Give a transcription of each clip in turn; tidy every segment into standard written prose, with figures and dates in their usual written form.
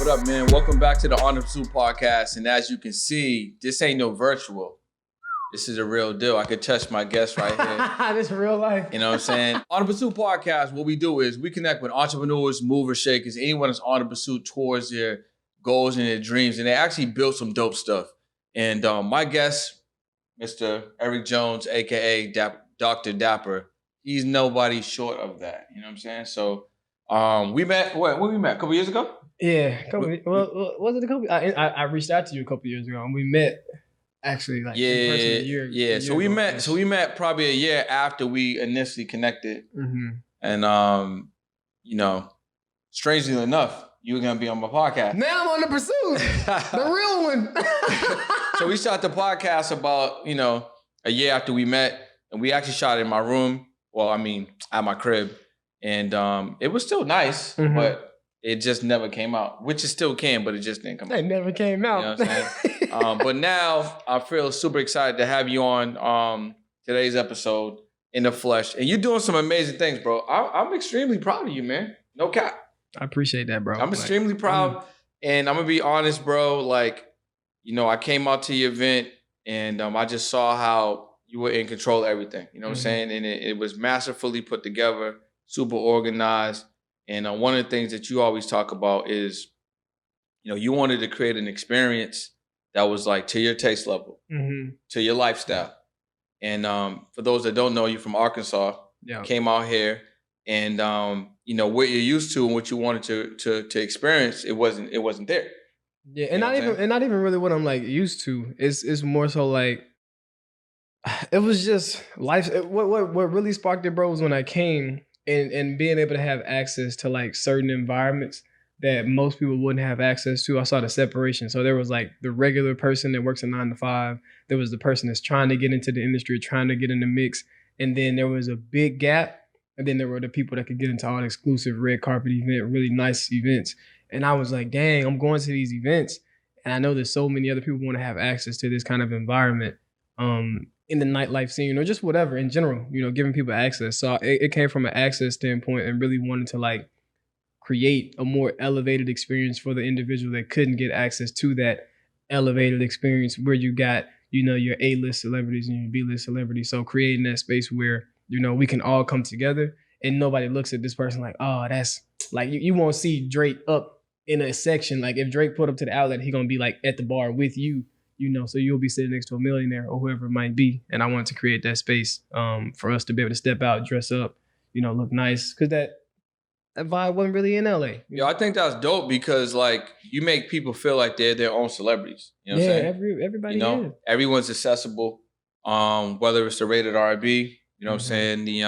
What up, man? Welcome back to the On the PRST Podcast. And as you can see, this ain't no virtual. This is a real deal. I could touch my guest right here. This is real life. You know what I'm saying? On the PRST Podcast, what we do is we connect with entrepreneurs, movers, shakers, anyone that's on the pursuit towards their goals and their dreams. And they actually build some dope stuff. And my guest, Mr. Eric Jones, a.k.a. Doctor Dapper, he's nobody short of that. You know what I'm saying? So we met, when we met? A couple years ago? Yeah. Was it a couple? I reached out to you a couple years ago and we met actually like in person a year So we ago. met. So we met probably a year after we initially connected. Mm-hmm. And you know, strangely enough, you were gonna be on my podcast. Now I'm on the pursuit, the real one. So we shot the podcast about, a year after we met, and we actually shot it in my room. Well, I mean, at my crib, and it was still nice, but it just never came out, which it still can, but it just didn't come out. It never came out. You know what I'm saying? But now I feel super excited to have you on today's episode in the flesh. And you're doing some amazing things, bro. I'm extremely proud of you, man. No cap. I appreciate that, bro. I'm extremely proud. And I'm going to be honest, bro. Like, I came out to your event and I just saw how you were in control of everything. You know what I'm saying? And it was masterfully put together, super organized. And one of the things that you always talk about is, you wanted to create an experience that was like to your taste level, to your lifestyle. And for those that don't know, you're from Arkansas, came out here, and what you're used to and what you wanted to experience, it wasn't there. Yeah, and not even really what I'm like used to. It's more so like it was just life. What really sparked it, bro, was when I came. And being able to have access to like certain environments that most people wouldn't have access to, I saw the separation. So there was like the regular person that works a 9 to 5. There was the person that's trying to get into the industry, trying to get in the mix. And then there was a big gap. And then there were the people that could get into all the exclusive red carpet event, really nice events. And I was like, dang, I'm going to these events. And I know there's so many other people want to have access to this kind of environment. In the nightlife scene or just whatever in general, giving people access. So it came from an access standpoint and really wanted to like create a more elevated experience for the individual that couldn't get access to that elevated experience where you got, your A-list celebrities and your B-list celebrities. So creating that space where, we can all come together and nobody looks at this person like, oh, that's like, you won't see Drake up in a section. Like if Drake put up to the outlet, he gonna be like at the bar with you. So you'll be sitting next to a millionaire or whoever it might be. And I wanted to create that space for us to be able to step out, dress up, look nice. Because that vibe wasn't really in LA. Yeah, I think that's dope because like you make people feel like they're their own celebrities. You know what I'm saying? Everybody is. Everyone's accessible. Whether it's the rated R&B, what I'm saying, the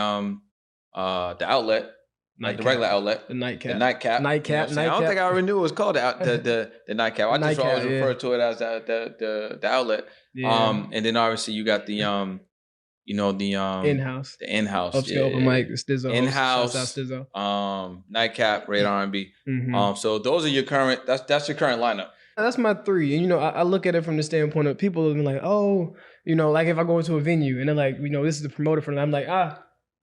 outlet. Like the regular outlet. The nightcap. I don't think I ever knew it was called the nightcap. I just always refer to it as the outlet. Yeah. And then obviously you got the in-house. The in-house. Upscale open mic, Stizzo. In-house. Stizzo. Nightcap, rated R&B. So those are your current, that's your current lineup. That's my 3. And I look at it from the standpoint of people being like, oh, like if I go into a venue and they're like, this is the promoter for them. I'm like,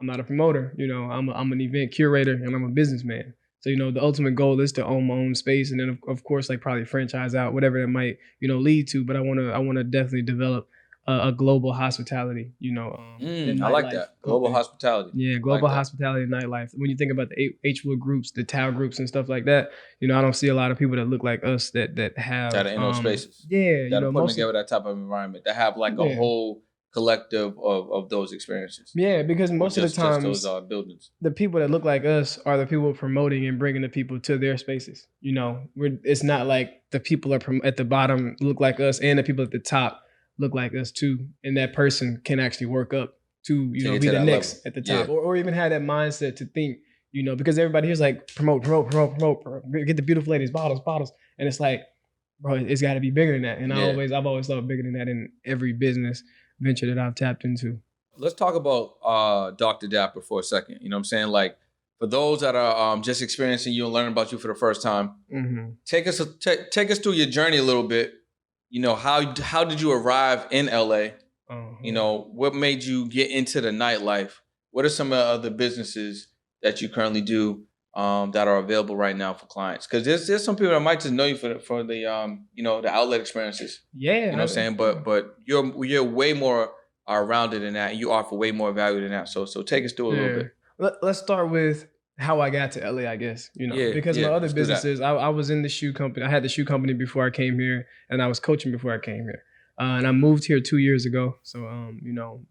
I'm not a promoter, I'm an event curator and I'm a businessman. So, the ultimate goal is to own my own space. And then of course, like probably franchise out, whatever that might, lead to. But I want to definitely develop a global hospitality, I like that. Global hospitality. Yeah. Global hospitality and nightlife. When you think about the H-Wood groups, the Tao groups and stuff like that, I don't see a lot of people that look like us that have. That are in those spaces. Yeah. That are putting together that type of environment. That have like a whole collective of those experiences. Yeah, because most of the time, those buildings. The people that look like us are the people promoting and bringing the people to their spaces. It's not like the people at the bottom look like us and the people at the top look like us too. And that person can actually work up to, be the next level at the top, or even have that mindset to think, because everybody here's like promote, get the beautiful ladies, bottles. And it's like, bro, it's got to be bigger than that. And I've always thought bigger than that in every business venture that I've tapped into. Let's talk about Dr. Dapper for a second. You know what I'm saying? Like for those that are just experiencing you and learning about you for the first time, take us through your journey a little bit. How did you arrive in LA? What made you get into the nightlife? What are some of the businesses that you currently do that are available right now for clients? Because there's some people that might just know you for the the outlet experiences. Yeah, you know what I'm saying. But you're way more rounded than that. And you offer way more value than that. So take us through a little bit. Let's start with how I got to LA, I guess, because my other businesses, I was in the shoe company. I had the shoe company before I came here, and I was coaching before I came here. And I moved here 2 years ago. So,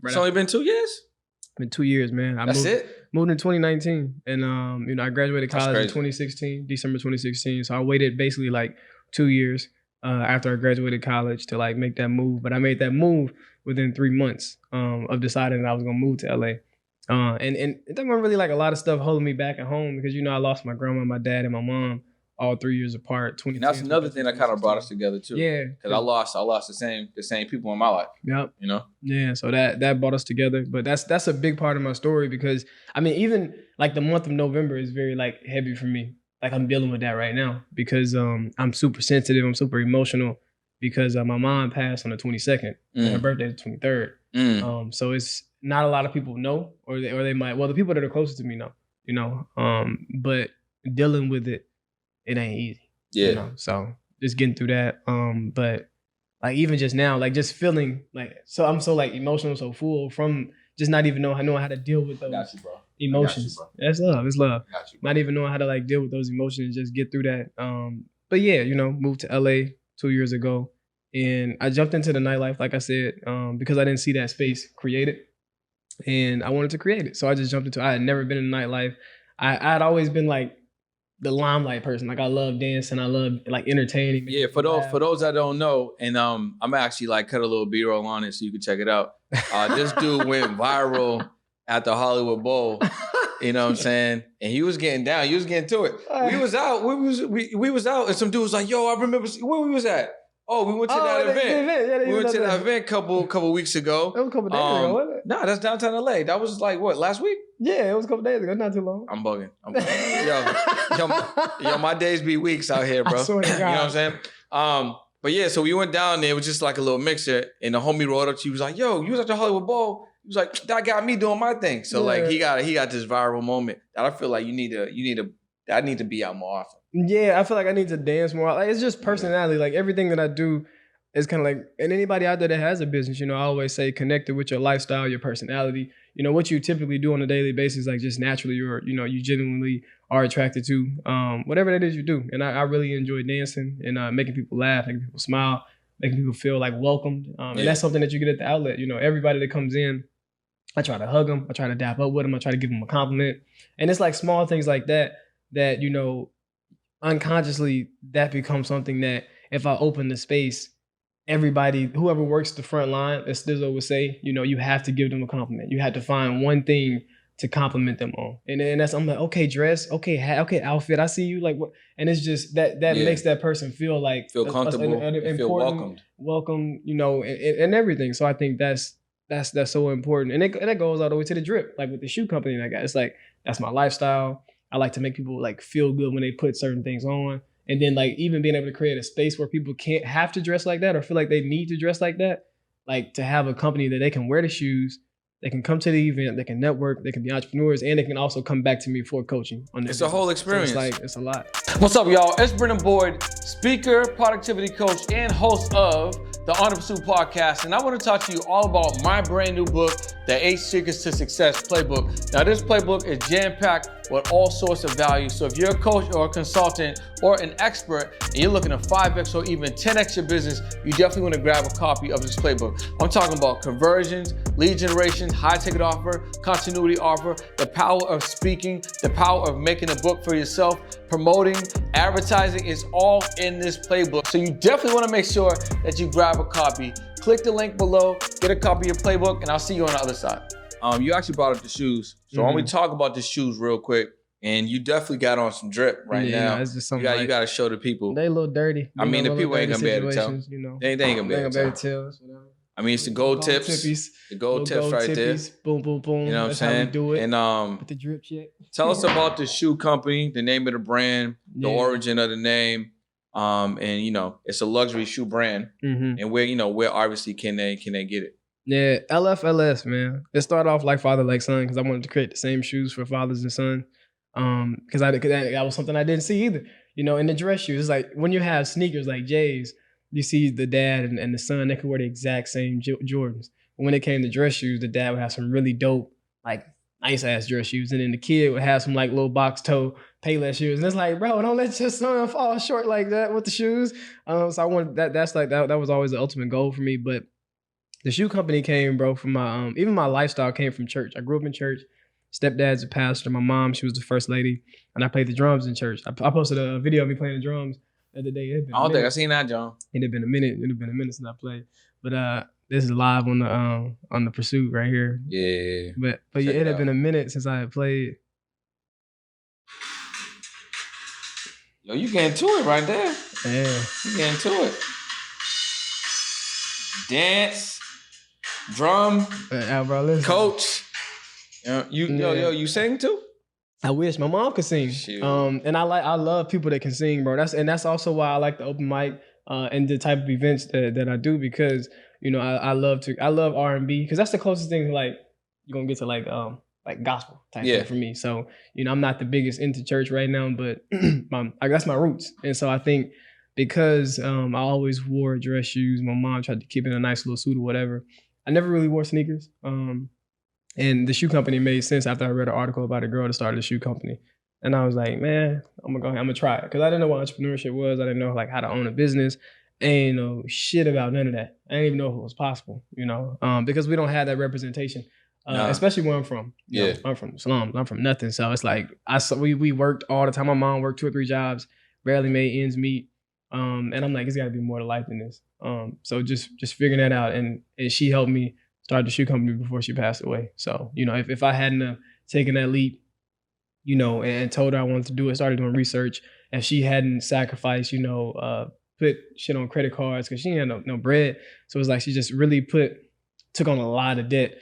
It's only been 2 years? Been 2 years, man. That's it? Moved in 2019. And, I graduated college in 2016, December 2016. So I waited basically like 2 years after I graduated college to like make that move. But I made that move within 3 months of deciding that I was going to move to LA. And it wasn't really like a lot of stuff holding me back at home because, I lost my grandma, my dad, and my mom all 3 years apart. And that's another thing that kind of brought us together too. Yeah. Because I lost the same people in my life. Yep. Yeah. So that brought us together. But that's a big part of my story because, even like the month of November is very like heavy for me. Like I'm dealing with that right now because I'm super sensitive. I'm super emotional because my mom passed on the 22nd. And her birthday is the 23rd. So it's not a lot of people know, or they might. Well, the people that are closest to me know. But dealing with it ain't easy. Yeah. So just getting through that. But like even just now, like just feeling like I'm so like emotional, so full from just not even knowing how to deal with those emotions. That's love. It's love. Not even knowing how to like deal with those emotions, just get through that. But yeah, moved to LA 2 years ago, and I jumped into the nightlife, like I said, because I didn't see that space created, and I wanted to create it. So I just jumped into. I had never been in nightlife. I had always been like the limelight person. Like I love dancing. I love like entertaining. Yeah, for those that don't know, and I'm actually like cut a little B-roll on it so you can check it out. This dude went viral at the Hollywood Bowl. You know what I'm saying? And he was getting down. He was getting to it. We was out. We was out, and some dude was like, "Yo, I remember where we was at." Oh, we went to that event. We went to that event couple weeks ago. That was a couple days ago, wasn't it? Nah, that's downtown LA. That was like what, last week? Yeah, it was a couple days ago. Not too long. I'm bugging. Yo, my days be weeks out here, bro. I swear to God. You know what I'm saying? But yeah, so we went down there. It was just like a little mixer, and the homie rolled up. She was like, "Yo, you was at the Hollywood Bowl." He was like, "That got me doing my thing." So like he got this viral moment that I feel like I need to be out more often. Yeah, I feel like I need to dance more. Like it's just personality. Like everything that I do is kind of like, and anybody out there that has a business, I always say connected with your lifestyle, your personality. What you typically do on a daily basis, like just naturally, or you genuinely are attracted to whatever that is you do. And I really enjoy dancing and making people laugh, making people smile, making people feel like welcomed. And that's something that you get at the outlet. Everybody that comes in, I try to hug them, I try to dap up with them, I try to give them a compliment, and it's like small things like that unconsciously that becomes something that if I open the space, everybody, whoever works the front line, as Stizzo would say, you have to give them a compliment. You have to find one thing to compliment them on. And that's, I'm like, okay, dress, okay, hat, okay, outfit, I see you, like what? And it's just that makes that person feel comfortable, feel welcome, and everything. So I think that's so important. And it goes all the way to the drip, like with the shoe company that I got. It's like, that's my lifestyle. I like to make people like feel good when they put certain things on. And then like even being able to create a space where people can't have to dress like that or feel like they need to dress like that. Like to have a company that they can wear the shoes, they can come to the event, they can network, they can be entrepreneurs, and they can also come back to me for coaching. It's a whole experience. So it's a lot. What's up, y'all? It's Brendan Boyd, speaker, productivity coach, and host of the On the PRST Podcast. And I want to talk to you all about my brand new book, The 8 Secrets to Success Playbook. Now, this playbook is jam-packed with all sorts of value. So if you're a coach or a consultant or an expert and you're looking to 5x or even 10x your business, you definitely want to grab a copy of this playbook. I'm talking about conversions, lead generation, high ticket offer, continuity offer, the power of speaking, the power of making a book for yourself, promoting, advertising is all in this playbook. So you definitely want to make sure that you grab a copy. Click the link below, get a copy of your playbook, and I'll see you on the other side. You actually brought up the shoes. So why don't we talk about the shoes real quick? And you definitely got on some drip right now. It's just something you got to show the people. They a little dirty. I mean, the people ain't going to be able to tell. They ain't going to be able to tell. I mean, it's the gold tips. The gold tips right there. Boom, boom, boom. You know what I'm saying? How we do it. And with the drip shit. Tell us about the shoe company, the name of the brand, the origin of the name. And it's a luxury shoe brand. And where obviously can they get it? Yeah, LFLS, man. It started off like father, like son, because I wanted to create the same shoes for fathers and sons. Because that was something I didn't see either. You know, in the dress shoes, it's like when you have sneakers like J's, you see the dad and the son, they could wear the exact same Jordans. But when it came to dress shoes, the dad would have some really dope, like nice ass dress shoes, and then the kid would have some like little box toe Payless shoes. And it's like, bro, don't let your son fall short like that with the shoes. So I wanted that. That's like that was always the ultimate goal for me. But the shoe company came, bro, from my even my lifestyle came from church. I grew up in church. Stepdad's a pastor. My mom, she was the first lady, and I played the drums in church. I posted a video of me playing the drums the other day. I don't think I seen that, John. It had been a minute. It had been a minute since I played. But this is live on the Pursuit right here. Yeah. But yeah, it had been a minute since I had played. Yo, you getting to it right there. Yeah. You getting to it. Dance, drum, bro, listen. coach. You sing too? I wish my mom could sing. Shoot. And I love people that can sing, bro. That's also why I like the open mic and the type of events that I do, because you know I love R&B, because that's the closest thing to like you're gonna get to like gospel type thing for me. So you know I'm not the biggest into church right now, but that's my roots. And so I think because I always wore dress shoes, my mom tried to keep it in a nice little suit or whatever. I never really wore sneakers. And the shoe company made sense after I read an article about a girl that started a shoe company. And I was like, man, I'm gonna try it. Because I didn't know what entrepreneurship was. I didn't know like how to own a business. I ain't know shit about none of that. I didn't even know if it was possible, you know, because we don't have that representation, especially where I'm from. You know, I'm from slums. I'm from nothing. So it's like we worked all the time. My mom worked 2 or 3 jobs, barely made ends meet. And I'm like, it's got to be more to life than this. So just figuring that out. And she helped me start the shoe company before she passed away. So, you know, if I hadn't taken that leap, you know, and told her I wanted to do it, started doing research, and she hadn't sacrificed, you know, put shit on credit cards because she didn't have no bread. So it's like she just really took on a lot of debt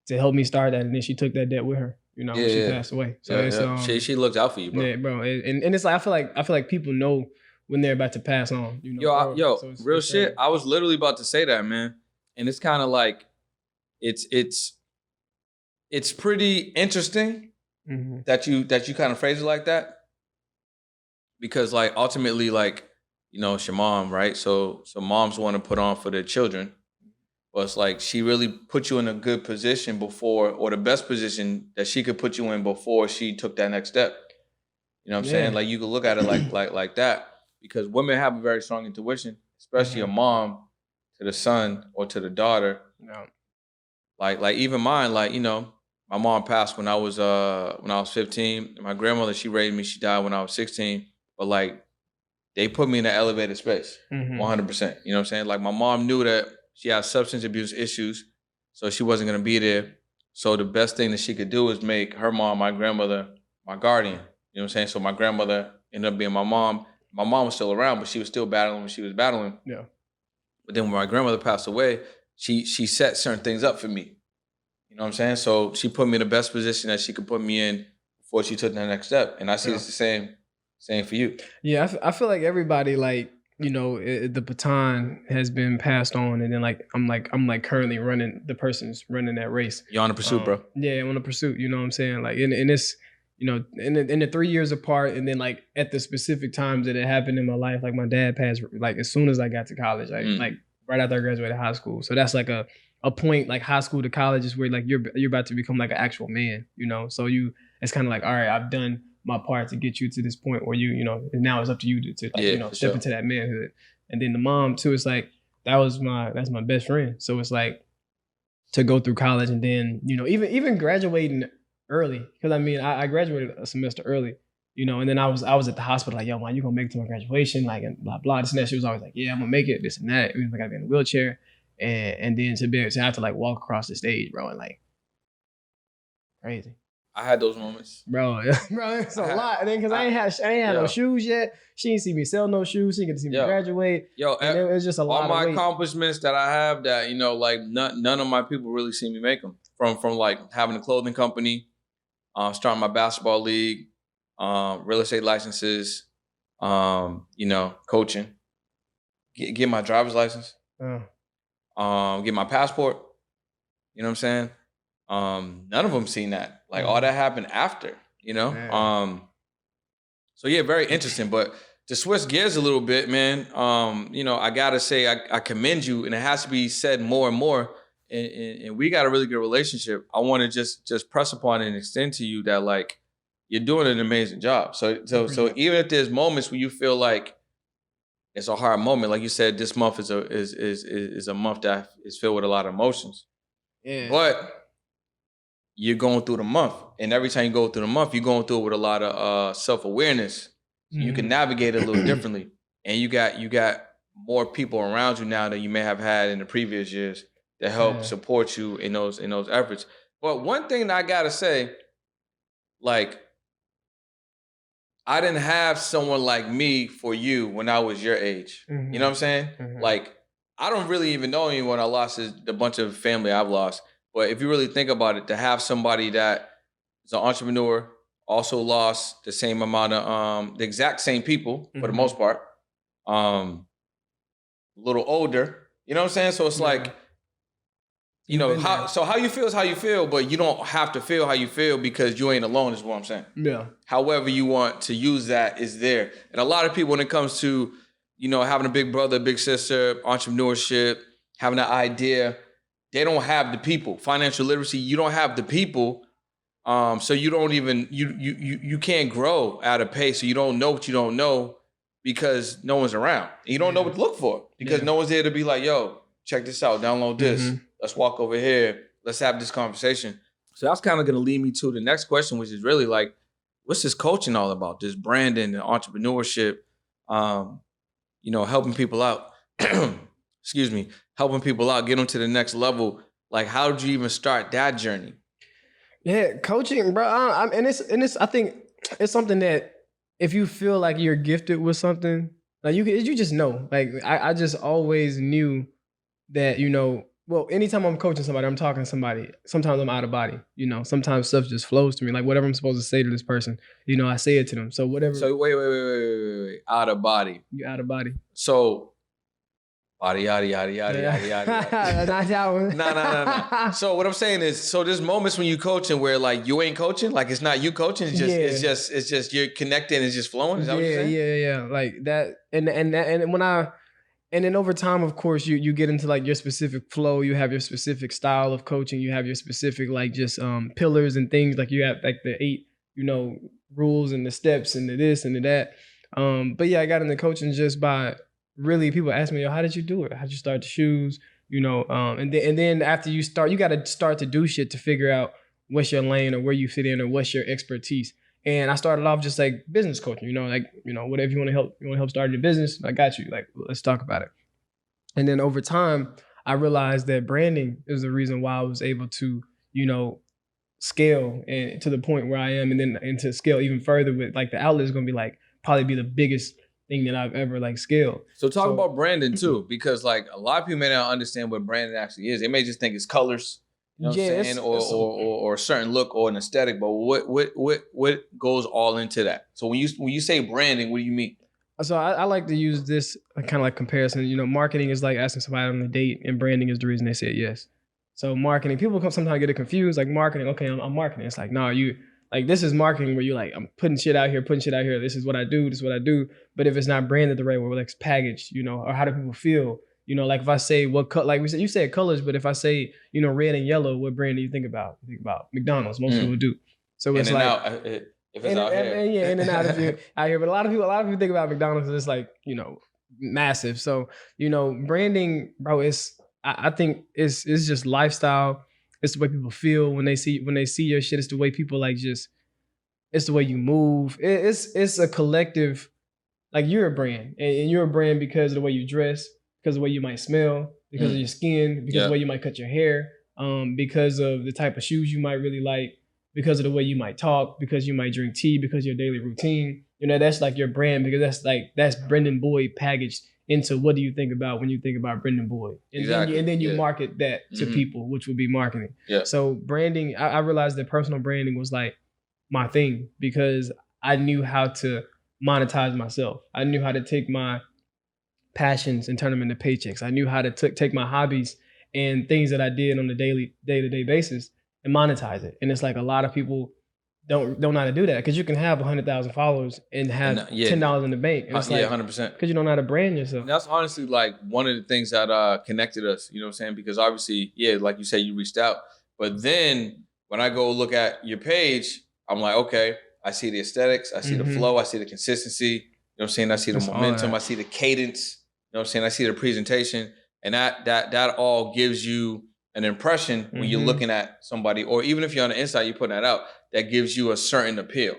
to help me start that. And then she took that debt with her, you know, when she passed away. So she looked out for you, bro. Yeah, bro. And it's like, I feel like people know when they're about to pass on, you know. It's real shit. I was literally about to say that, man. And it's kind of like, it's pretty interesting that you kind of phrase it like that, because like ultimately, like, you know, it's your mom, right? So moms want to put on for their children, but it's like she really put you in a good position before, or the best position that she could put you in before she took that next step. You know what I'm saying? Like you could look at it like that, because women have a very strong intuition, especially a mom to the son or to the daughter. Yeah. Like even mine, like, you know, my mom passed when I was 15. My grandmother, she raised me. She died when I was 16. But like, they put me in an elevated space, 100%. You know what I'm saying? Like my mom knew that she had substance abuse issues, so she wasn't gonna be there. So the best thing that she could do is make her mom, my grandmother, my guardian. You know what I'm saying? So my grandmother ended up being my mom. My mom was still around, but she was still battling when she was battling. Yeah. But then when my grandmother passed away, she set certain things up for me. You know what I'm saying? So she put me in the best position that she could put me in before she took the next step. And I see it's the same for you. Yeah, I feel like everybody, like, you know, the baton has been passed on, and then like I'm currently running, the person's running that race. You're on the pursuit, bro. Yeah, I'm on the pursuit. You know what I'm saying? Like, and it's, you know, in the 3 years apart, and then like at the specific times that it happened in my life, like my dad passed like as soon as I got to college, like right after I graduated high school. So that's like a point, like high school to college is where like you're about to become like an actual man, you know. So it's kind of like, all right, I've done my part to get you to this point where you know, now it's up to you to like, you know, step into that manhood. And then the mom too, it's like that's my best friend. So it's like to go through college and then, you know, even graduating early, because I mean I graduated a semester early, you know, and then I was at the hospital like, yo, man, you gonna make it to my graduation, like, and blah blah this and that. She was always like, yeah, I'm gonna make it, this and that. Even if I gotta be in a wheelchair, and then to have to like walk across the stage, bro, and like crazy. I had those moments, bro. It's a lot. And then because I ain't had no shoes yet. She didn't see me sell no shoes. She didn't get to see me graduate. And it was just a lot. All my accomplishments that I have that, you know, like none of my people really see me make them. From like having a clothing company, starting my basketball league, real estate licenses, you know, coaching, get my driver's license, get my passport. You know what I'm saying? None of them seen that. Like all that happened after. you know? So yeah, very interesting. But to switch gears a little bit, man, you know, I gotta say I commend you, and it has to be said more and more. And we got a really good relationship. I want to just press upon and extend to you that like you're doing an amazing job. So even if there's moments where you feel like it's a hard moment, like you said, this month is a month that is filled with a lot of emotions. Yeah. But you're going through the month, and every time you go through the month, you're going through it with a lot of self-awareness. So you can navigate it a little differently, and you got more people around you now than you may have had in the previous years to help support you in those efforts. But one thing that I gotta say, like, I didn't have someone like me for you when I was your age. You know what I'm saying? Like, I don't really even know anyone I lost is the bunch of family I've lost. But if you really think about it, to have somebody that is an entrepreneur, also lost the same amount of the exact same people for the most part, a little older, you know what I'm saying? So it's like, you know, how you feel is how you feel, but you don't have to feel how you feel because you ain't alone is what I'm saying. Yeah. However you want to use that is there. And a lot of people, when it comes to, you know, having a big brother, big sister, entrepreneurship, having an idea, they don't have the people. Financial literacy, you don't have the people. So you don't even, you can't grow at a pace. So you don't know what you don't know because no one's around. And you don't know what to look for because no one's there to be like, yo, check this out, download this. Let's walk over here. Let's have this conversation. So that's kind of going to lead me to the next question, which is really like, what's this coaching all about? This branding and entrepreneurship, you know, helping people out. Excuse me, helping people out, get them to the next level. Like, how did you even start that journey? Yeah, coaching, bro. And it's. I think it's something that if you feel like you're gifted with something, like you just know. Like I just always knew that, you know. Well, anytime I'm coaching somebody, I'm talking to somebody. Sometimes I'm out of body. You know, sometimes stuff just flows to me. Like whatever I'm supposed to say to this person, you know, I say it to them. So whatever. So wait. Out of body. You out of body. So. Yada. Not that one. No. So what I'm saying is, so there's moments when you coaching where like you ain't coaching, like it's not you coaching, it's just you're connecting, it's just flowing. Is that what you're saying? Yeah. Like that, and then over time, of course, you get into like your specific flow. You have your specific style of coaching. You have your specific like just pillars and things. Like you have like the 8, you know, rules and the steps and the this and the that. But yeah, I got into coaching just by. Really, people ask me, yo, how did you do it? How'd you start the shoes? You know, and then after you start, you got to start to do shit to figure out what's your lane or where you fit in or what's your expertise. And I started off just like business coaching, you know, like, you know, whatever you want to help start your business, I got you. Like, let's talk about it. And then over time, I realized that branding is the reason why I was able to, you know, scale and to the point where I am, and to scale even further with like the outlet is going to be like probably be the biggest thing that I've ever like scaled. So talk about branding too, because like a lot of people may not understand what branding actually is. They may just think it's colors, you know what I'm saying, or a certain look or an aesthetic. But what goes all into that? So when you say branding, what do you mean? So I like to use this kind of like comparison. You know, marketing is like asking somebody on a date, and branding is the reason they said yes. So marketing, people sometimes get it confused. Like marketing, okay, I'm marketing. It's like, no, like this is marketing where you're like, I'm putting shit out here. This is what I do. But if it's not branded the right way, like it's packaged, you know, or how do people feel? You know, like if I say what like we said, you said colors, but if I say, you know, red and yellow, what brand do you think about? You think about McDonald's. Most people do. So it's like out, if it's out here. In and out if you're out here. But a lot of people think about McDonald's and it's like, you know, massive. So, you know, branding, bro, I think it's just lifestyle. It's the way people feel when they see your shit. It's the way people like it's the way you move. It's a collective, like you're a brand and you're a brand because of the way you dress, because of the way you might smell, because of your skin, because of the way you might cut your hair, because of the type of shoes you might really like, because of the way you might talk, because you might drink tea, because of your daily routine. You know, that's like your brand because that's Brendan Boyd packaged into what do you think about when you think about Brendan Boyd. And then you market that to people, which would be marketing. Yeah. So branding, I realized that personal branding was like my thing because I knew how to monetize myself. I knew how to take my passions and turn them into paychecks. I knew how to take my hobbies and things that I did on a day-to-day basis and monetize it. And it's like a lot of people don't know how to do that, because you can have 100,000 followers and have $10 in the bank. And it's like, 100%. Because you don't know how to brand yourself. And that's honestly like one of the things that connected us. You know what I'm saying? Because obviously, like you said, you reached out. But then when I go look at your page, I'm like, okay, I see the aesthetics, I see the flow, I see the consistency. You know what I'm saying? I see the momentum, I see the cadence. You know what I'm saying? I see the presentation, and that all gives you an impression when you're looking at somebody, or even if you're on the inside, you're putting that out, that gives you a certain appeal.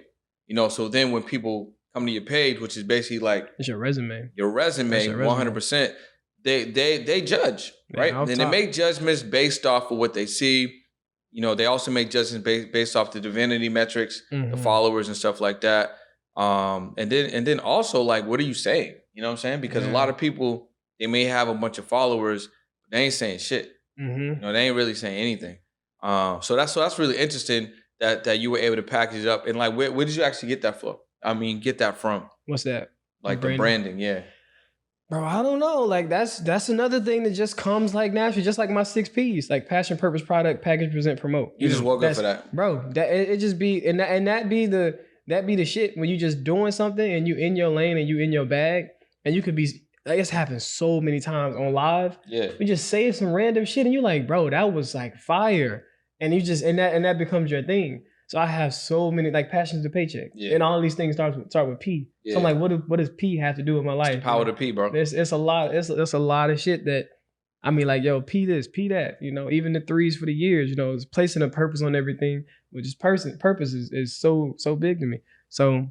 You know, so then when people come to your page, which is basically like it's your resume. Your resume, 100%. They judge, right? And they make judgments based off of what they see. You know, they also make judgments based off the divinity metrics, the followers and stuff like that. And then also, like, what are you saying? You know what I'm saying? Because a lot of people, they may have a bunch of followers, but they ain't saying shit. You know, they ain't really saying anything. So that's really interesting that you were able to package it up. And like, where did you actually get that from? Get that from? What's that? Like the branding, yeah. Bro, I don't know. Like that's another thing that just comes like naturally, just like my 6 P's, like passion, purpose, product, package, present, promote. You just woke up for that, bro. That it just be and that be the shit when you just doing something and you in your lane and you in your bag, and you could be. Like, it's happened so many times on live. Yeah. We just say some random shit and you're like, bro, that was like fire. And you just, and that becomes your thing. So I have so many, like, passions to paycheck. Yeah. And all these things start with P. Yeah. So I'm like, what does P have to do with my life? It's the power to P, bro. It's a lot of shit that, I mean, like, yo, P this, P that, you know, even the 3s for the years, you know, it's placing a purpose on everything, which is purpose is so big to me. So,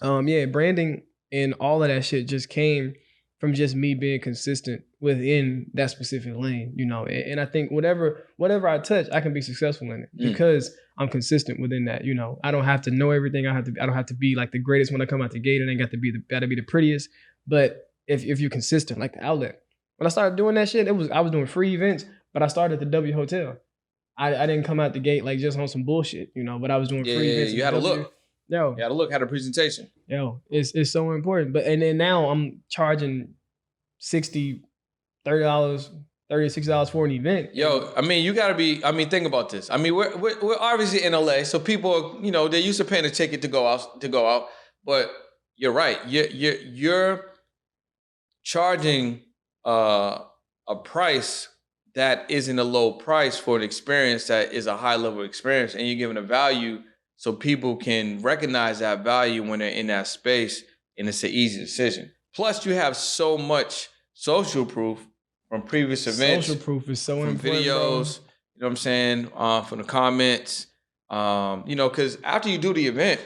branding and all of that shit just came from just me being consistent within that specific lane, you know. And I think whatever I touch, I can be successful in it because I'm consistent within that, you know. I don't have to know everything. I don't have to be like the greatest when I come out the gate. It ain't got to be the prettiest. But if you're consistent, like the outlet. When I started doing that shit, I was doing free events, but I started at the W Hotel. I didn't come out the gate like just on some bullshit, you know, but I was doing free events. You had to look. Yo, you had to look, had a presentation. Yo, it's so important. But and then now I'm charging $60, $30, $60 for an event. Yo, I mean, you gotta be. I mean, think about this. I mean, we're obviously in LA, so people, you know, they're used to paying a ticket to go out. But you're right. You're charging a price that isn't a low price for an experience that is a high level experience, and you're giving a value so people can recognize that value when they're in that space, and it's an easy decision. Plus, you have so much social proof from previous events. Social proof is so important. From videos, bro. You know what I'm saying? From the comments. You know, because after you do the event,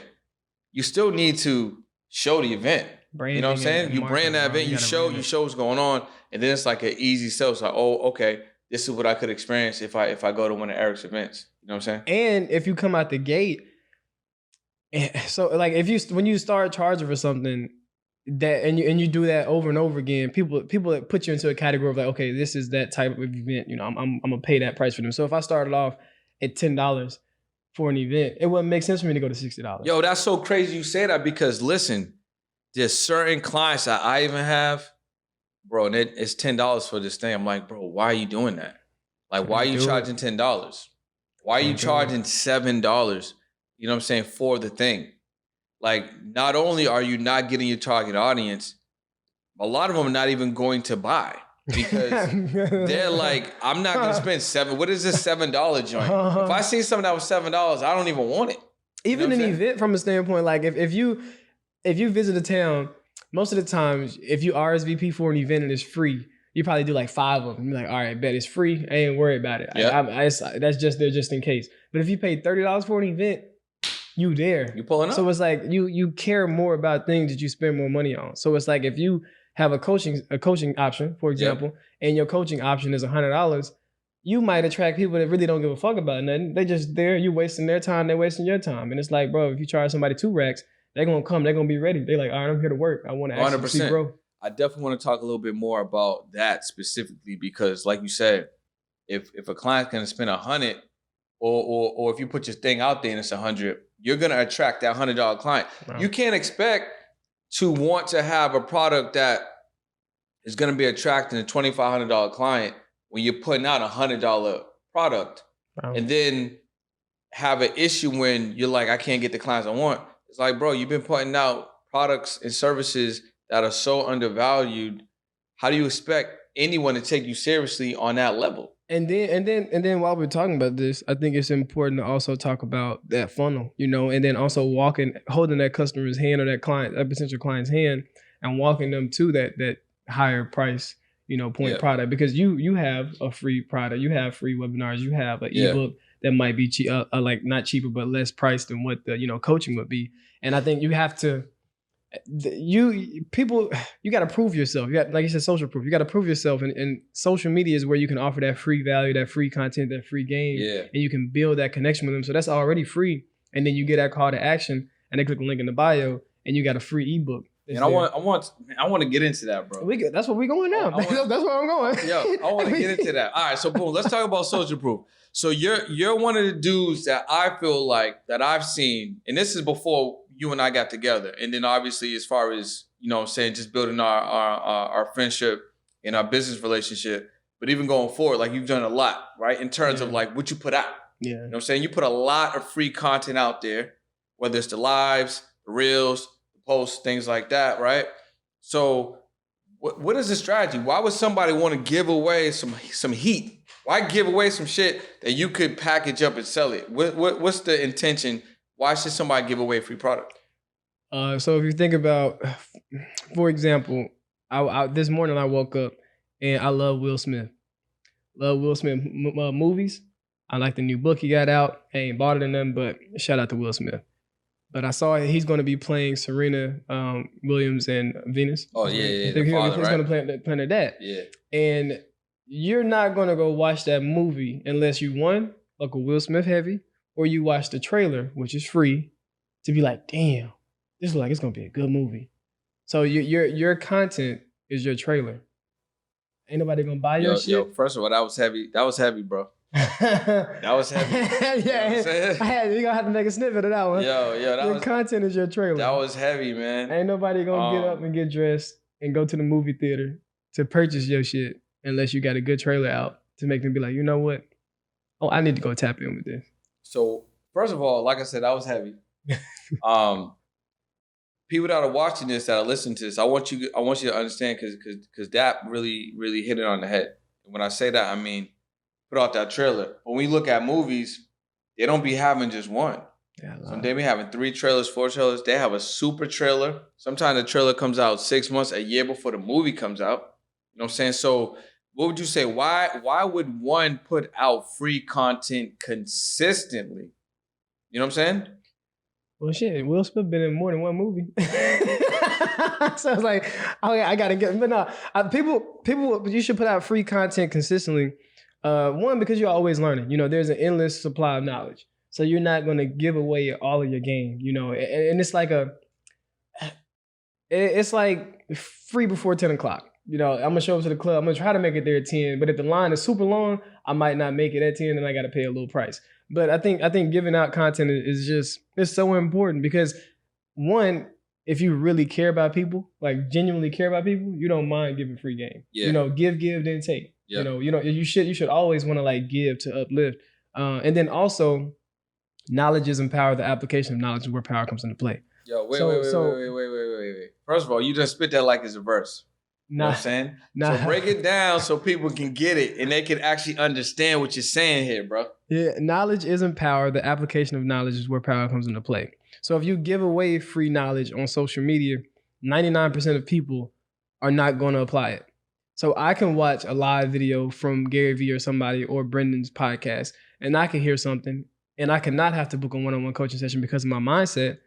you still need to show the event. Branding, you know what I'm saying? You brand that event, you show what's going on, and then it's like an easy sell. It's like, oh, okay, this is what I could experience if I go to one of Eric's events. You know what I'm saying? And if you come out the gate, so like when you start charging for something that and you do that over and over again, people that put you into a category of like, okay, this is that type of event, you know, I'm gonna pay that price for them. So if I started off at $10 for an event, it wouldn't make sense for me to go to $60. Yo, that's so crazy you say that, because listen, there's certain clients that I even have, bro, and it's $10 for this thing. I'm like, bro, why are you doing that? Like, why are you charging $10? Why are you charging $7? You know what I'm saying, for the thing? Like, not only are you not getting your target audience, a lot of them are not even going to buy, because they're like, I'm not going to spend $7. What is this $7 joint? If I see something that was $7, I don't even want it. Even an event from a standpoint, like if you visit a town, most of the times, if you RSVP for an event and it's free, you probably do like 5 of them. You're like, all right, bet it's free. I ain't worried about it. Yeah. That's just there just in case. But if you pay $30 for an event, you there. You pulling up. So it's like you care more about things that you spend more money on. So it's like if you have a coaching option, for example, and your coaching option is $100, you might attract people that really don't give a fuck about nothing. They just there, you wasting their time, they're wasting your time. And it's like, bro, if you charge somebody 2 racks, they're gonna come, they're gonna be ready. They're like, all right, I'm here to work. I want to actually see growth. I definitely want to talk a little bit more about that specifically, because like you said, if a client's gonna spend $100, or if you put your thing out there and it's $100, you're gonna attract that $100 client. Wow. You can't expect to want to have a product that is gonna be attracting a $2,500 client when you're putting out $100 product. Wow. And then have an issue when you're like, I can't get the clients I want. It's like, bro, you've been putting out products and services that are so undervalued. How do you expect anyone to take you seriously on that level? And then while we're talking about this, I think it's important to also talk about that funnel, and then also holding that customer's hand or that potential client's hand and walking them to that higher price, point product, because you have a free product, you have free webinars, you have an ebook that might be like not cheaper, but less priced than what the, coaching would be. And I think you have to, you got to prove yourself. You got, like you said, social proof. You got to prove yourself, and social media is where you can offer that free value, that free content, that free game, and you can build that connection with them. So that's already free, and then you get that call to action, and they click the link in the bio, and you got a free ebook. And I want to get into that, bro. That's where we going now. That's where I'm going. Yo, I want to get into that. All right, so boom, let's talk about social proof. So you're one of the dudes that I feel like that I've seen, and this is before you and I got together, and then obviously as far as just building our friendship and our business relationship, but even going forward, like you've done a lot, right? In terms of like what you put out. Yeah. You know what I'm saying? You put a lot of free content out there, whether it's the lives, the reels, the posts, things like that, right? So what is the strategy? Why would somebody want to give away some heat? Why give away some shit that you could package up and sell it? What's the intention? Why should somebody give away free product? So if you think about, for example, I this morning I woke up and I love Will Smith. Love Will Smith movies. I like the new book he got out. I ain't bought it in them, but shout out to Will Smith. But I saw he's going to be playing Serena Williams and Venus. Oh, yeah. He's going to play their dad. Yeah. And you're not going to go watch that movie unless you, one, like a Will Smith heavy, or you watch the trailer, which is free, to be like, damn, this looks like it's going to be a good movie. So your content is your trailer. Ain't nobody going to buy your shit. Yo, first of all, that was heavy. That was heavy, bro. That was heavy. Yeah, you're gonna have to make a snippet of that one. Your content is your trailer. That was heavy, man. Ain't nobody gonna get up and get dressed and go to the movie theater to purchase your shit unless you got a good trailer out to make them be like, you know what? Oh, I need to go tap in with this. So first of all, like I said, that was heavy. People that are watching this, that are listening to this, I want you to understand because that really, really hit it on the head. And when I say that, I mean, put out that trailer. When we look at movies, they don't be having just one. Yeah, they be having 3 trailers, 4 trailers. They have a super trailer. Sometimes the trailer comes out 6 months, a year before the movie comes out. You know what I'm saying? So what would you say? Why would one put out free content consistently? You know what I'm saying? Well, shit, Will Smith been in more than one movie. So I was like, okay, I gotta get, but no, people, you should put out free content consistently. One, because you're always learning. There's an endless supply of knowledge. So you're not going to give away all of your game, and it's like it's like free before 10 o'clock. I'm going to show up to the club. I'm going to try to make it there at 10, but if the line is super long, I might not make it at 10 and I got to pay a little price. But I think giving out content it's so important because, one, if you really care about people, like genuinely care about people, you don't mind giving free game. Yeah. Give, then take. Yep. You should always want to like give to uplift. And then also, knowledge is power. The application of knowledge is where power comes into play. Yo, wait. First of all, you just spit that like it's a verse. You know what I'm saying? So break it down so people can get it and they can actually understand what you're saying here, bro. Yeah, knowledge isn't power. The application of knowledge is where power comes into play. So if you give away free knowledge on social media, 99% of people are not going to apply it. So I can watch a live video from Gary Vee or somebody or Brendan's podcast, and I can hear something, and I cannot have to book a one-on-one coaching session because of my mindset,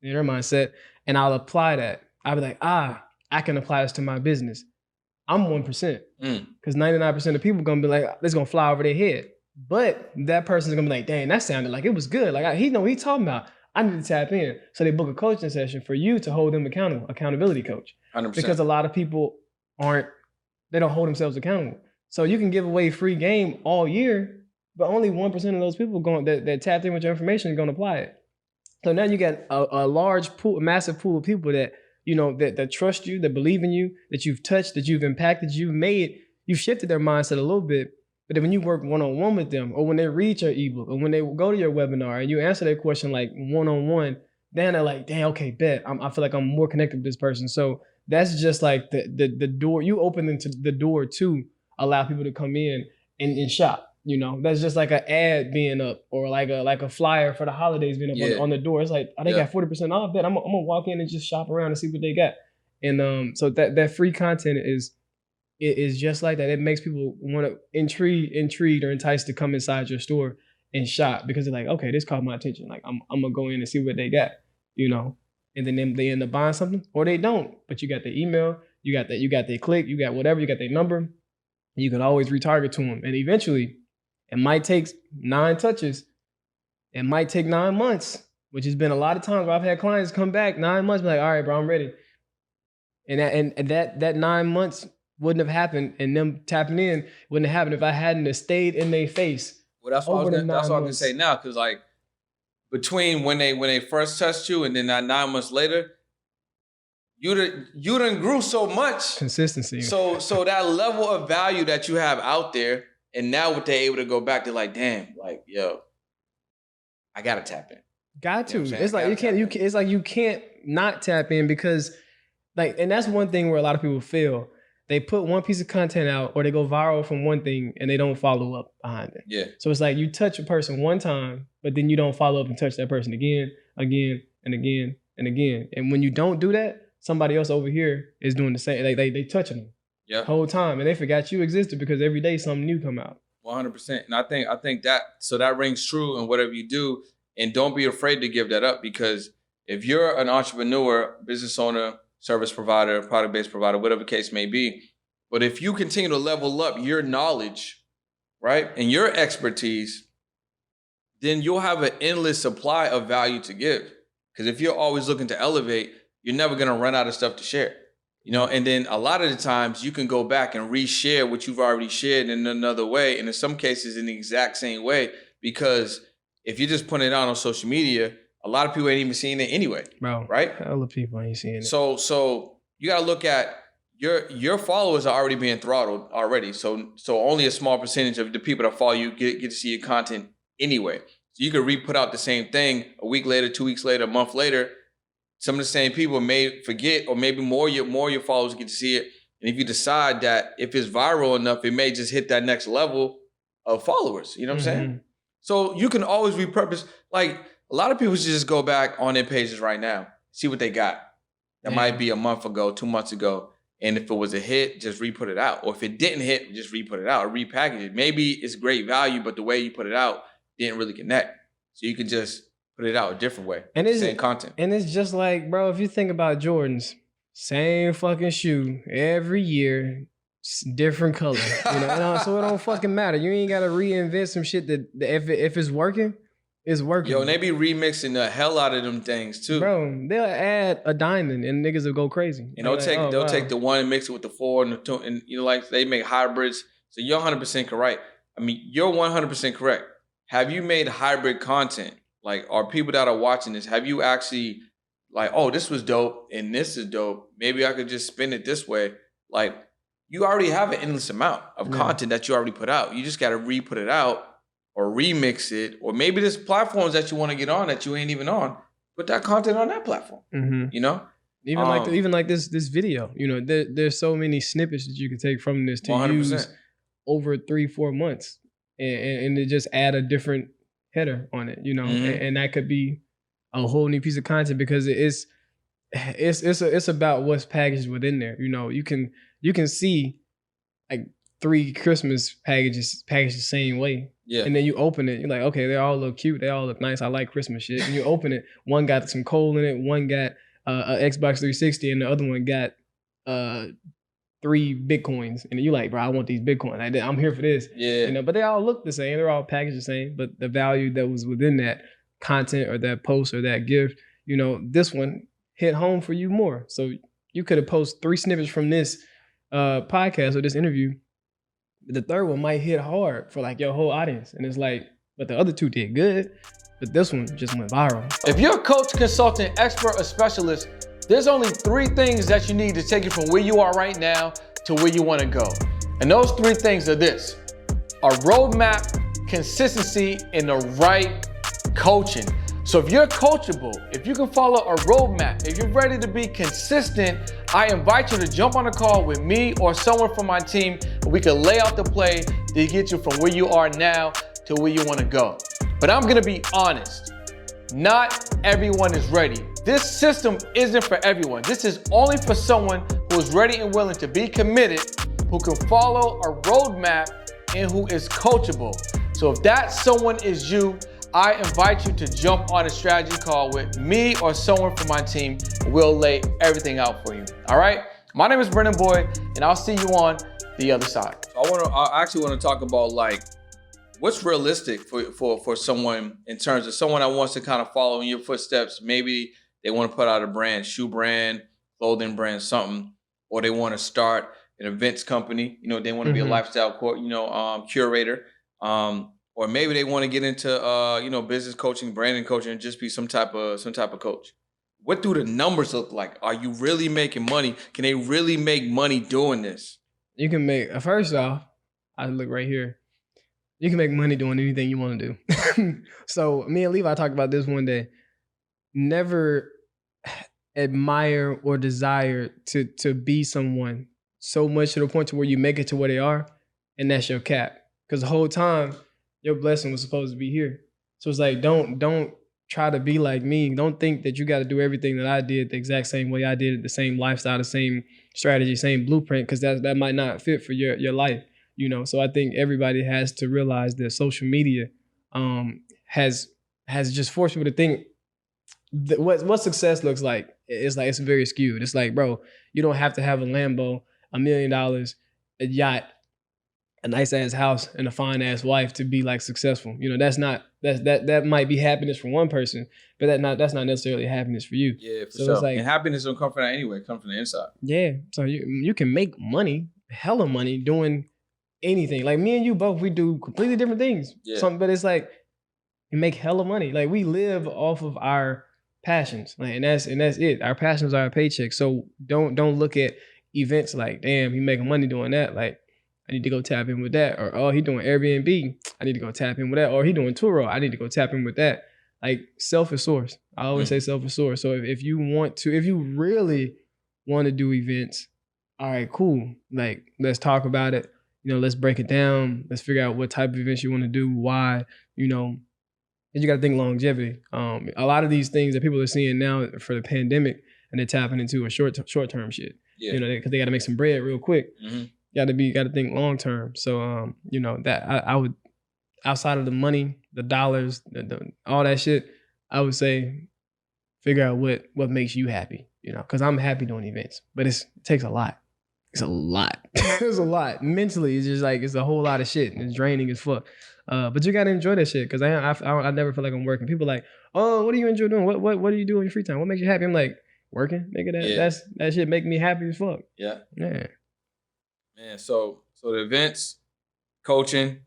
their mindset, and I'll apply that. I'll be like, I can apply this to my business. I'm 1%. Because 99% of people going to be like, it's going to fly over their head. But that person's going to be like, dang, that sounded like it was good. Like, he know what he's talking about. I need to tap in. So they book a coaching session for you to hold them accountable, accountability coach. 100%. Because a lot of people they don't hold themselves accountable. So you can give away free game all year, but only 1% of those people that tapped in with your information are going to apply it. So now you got a large pool, a massive pool of people that, that trust you, that believe in you, that you've touched, that you've impacted, you've shifted their mindset a little bit. But then when you work one-on-one with them, or when they read your ebook, or when they go to your webinar and you answer their question like one-on-one, then they're like, damn, okay, bet. I feel like I'm more connected with this person. So that's just like the door. You open into the door to allow people to come in and shop. You know, that's just like an ad being up, or like a flyer for the holidays being up on the door. It's like, oh, they got 40% off that. I'm gonna walk in and just shop around and see what they got. And so that free content is just like that. It makes people want to intrigued or enticed to come inside your store and shop, because they're like, okay, this caught my attention. Like I'm gonna go in and see what they got, you know. And then they end up buying something, or they don't. But you got their email, you got their click, you got whatever, you got their number. You can always retarget to them, and eventually, it might take 9 touches. It might take 9 months, which has been a lot of times where I've had clients come back 9 months, be like, all right, bro, I'm ready. And that 9 months wouldn't have happened, and them tapping in wouldn't have happened if I hadn't have stayed in their face. Well, that's what I was gonna say now, because like between when they first touched you and then that 9 months later, you done grew so much consistency. So that level of value that you have out there, and now what they're able to go back, they're like, damn, like, yo, I gotta tap in. Got to. It's like it's like you can't not tap in, because like, and that's one thing where a lot of people fail. They put one piece of content out, or they go viral from one thing and they don't follow up behind it. Yeah. So it's like you touch a person one time, but then you don't follow up and touch that person again, and again, and again. And when you don't do that, somebody else over here is doing the same. They touching them the whole time, and they forgot you existed, because every day something new come out. 100%. And I think that rings true in whatever you do, and don't be afraid to give that up, because if you're an entrepreneur, business owner, service provider, product-based provider, whatever the case may be, but if you continue to level up your knowledge, right, and your expertise, then you'll have an endless supply of value to give. Because if you're always looking to elevate, you're never going to run out of stuff to share. You know, and then a lot of the times you can go back and reshare what you've already shared in another way, and in some cases in the exact same way, because if you're just putting it out on social media, a lot of people ain't even seeing it anyway. Bro, right? Hella people ain't seeing it. So you got to look at your followers are already being throttled already. So only a small percentage of the people that follow you get to see your content anyway. So you could re-put out the same thing a week later, 2 weeks later, a month later. Some of the same people may forget, or maybe more your followers get to see it. And if you decide that if it's viral enough, it may just hit that next level of followers. You know what I'm saying? So you can always repurpose. Like, a lot of people should just go back on their pages right now, see what they got. That might be a month ago, 2 months ago. And if it was a hit, just re-put it out. Or if it didn't hit, just re-put it out or repackage it. Maybe it's great value, but the way you put it out didn't really connect. So you can just put it out a different way. And it's same content. And it's just like, bro, if you think about Jordans, same fucking shoe every year, different color. You know, so it don't fucking matter. You ain't got to reinvent some shit that if it's working, it's working. And they be remixing the hell out of them things too. Bro, they'll add a diamond and niggas will go crazy. And they'll take the one and mix it with the 4 and the 2, and you know, like they make hybrids. So you're 100% correct. I mean, you're 100% correct. Have you made hybrid content? Like, are people that are watching this, have you actually like, oh, this was dope and this is dope, maybe I could just spin it this way? Like, you already have an endless amount of content that you already put out. You just got to re-put it out or remix it, or maybe there's platforms that you want to get on that you ain't even on. Put that content on that platform. You know, even like this video. You know, there's so many snippets that you can take from this to 100%. Use over 3-4 months, and to just add a different header on it. You know, and that could be a whole new piece of content, because it's about what's packaged within there. You know, you can see like 3 Christmas packages packaged the same way. Yeah. And then you open it, you're like, okay, they all look cute, they all look nice, I like Christmas shit. And you open it, one got some coal in it, one got a Xbox 360, and the other one got 3 Bitcoins. And you're like, bro, I want these Bitcoins. I'm here for this. Yeah. You know, but they all look the same, they're all packaged the same, but the value that was within that content or that post or that gift, you know, this one hit home for you more. So you could have posted 3 snippets from this podcast or this interview. The third one might hit hard for like your whole audience. And it's like, but the other 2 did good, but this one just went viral. If you're a coach, consultant, expert, or specialist, there's only 3 things that you need to take you from where you are right now to where you want to go. And those 3 things are this: a roadmap, consistency, and the right coaching. So if you're coachable, if you can follow a roadmap, if you're ready to be consistent, I invite you to jump on a call with me or someone from my team, and we can lay out the play to get you from where you are now to where you want to go. But I'm going to be honest. Not everyone is ready. This system isn't for everyone. This is only for someone who is ready and willing to be committed, who can follow a roadmap, and who is coachable. So if that someone is you, I invite you to jump on a strategy call with me or someone from my team. We'll lay everything out for you. All right? My name is Brennan Boyd, and I'll see you on the other side. I actually want to talk about like what's realistic for someone in terms of someone that wants to kind of follow in your footsteps. Maybe they want to put out a brand, shoe brand, clothing brand, something, or they want to start an events company. You know, they want to be a lifestyle curator. Or maybe they want to get into business coaching, branding coaching, and just be some type of coach. What do the numbers look like? Are you really making money? Can they really make money doing this? You can make, first off, I look right here. You can make money doing anything you want to do. So me and Levi talked about this one day. Never admire or desire to be someone so much to the point to where you make it to where they are, and that's your cap. Because the whole time, your blessing was supposed to be here. So it's like, don't try to be like me. Don't think that you got to do everything that I did the exact same way I did it, the same lifestyle, the same strategy, same blueprint, because that might not fit for your life, you know. So I think everybody has to realize that social media has just forced people to think that what success looks like. It's very skewed. It's like, bro, you don't have to have a Lambo, $1 million, a yacht, a nice ass house, and a fine ass wife to be like successful. You know, that might be happiness for one person, but that's not necessarily happiness for you. Yeah, for sure. It's like, and happiness don't come from that anyway. It comes from the inside. Yeah. So you can make money, hella money, doing anything. Like me and you both, we do completely different things. Yeah. But it's like you make hella money. Like we live off of our passions. Like, and that's it. Our passions are our paycheck. So don't look at events like, damn, he making money doing that. Like, I need to go tap in with that. Or, oh, he doing Airbnb. I need to go tap in with that. Or he doing Turo. I need to go tap in with that. Like, self is source. I always say self is source. So if you really want to do events, all right, cool. Like, let's talk about it. You know, let's break it down. Let's figure out what type of events you want to do, why, you know. And you got to think longevity. A lot of these things that people are seeing now for the pandemic, and they're tapping into a short-term shit. Yeah. You know, because they got to make some bread real quick. Mm-hmm. Got to think long term. So you know, that I would, outside of the money, the dollars, all that shit, I would say figure out what makes you happy. You know, because I'm happy doing events, but it takes a lot. It's a lot. It's a lot. Mentally, it's just like it's a whole lot of shit. It's draining as fuck. But you gotta enjoy that shit because I never feel like I'm working. People are like, oh, what do you enjoy doing? What do you do in your free time? What makes you happy? I'm like, working, nigga. That shit make me happy as fuck. Yeah. Yeah. Man, so the events, coaching,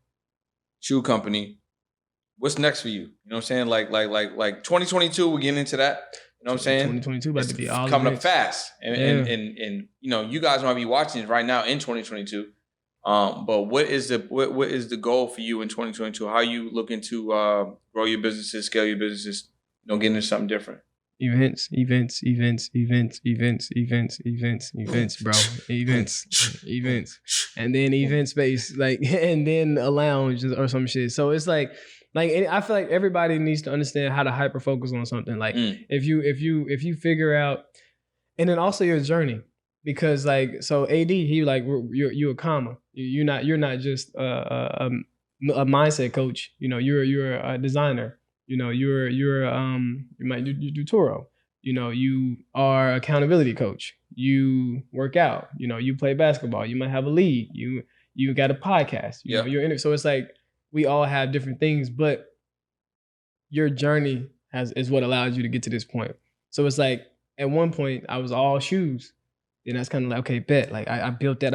shoe company, what's next for you? You know what I'm saying? Like 2022, we're getting into that. You know what I'm saying? 2022 about to be all coming up fast. And you know, you guys might be watching it right now in 2022. But what is the goal for you in 2022? How are you looking to grow your businesses, scale your businesses, you know, get into something different? Events, bro. Events. And then event space, like, and then a lounge or some shit. So it's like I feel like everybody needs to understand how to hyper focus on something. Like if you figure out, and then also your journey, because like, so AD, he like, you're a comma. You're not just a mindset coach. You know, you're a designer. You know, you do Turo. You know, you are accountability coach. You work out. You know, you play basketball. You might have a league. You got a podcast. You know, you're in it. So it's like we all have different things, but your journey is what allows you to get to this point. So it's like at one point I was all shoes. And that's kind of like, okay, bet. Like I built that.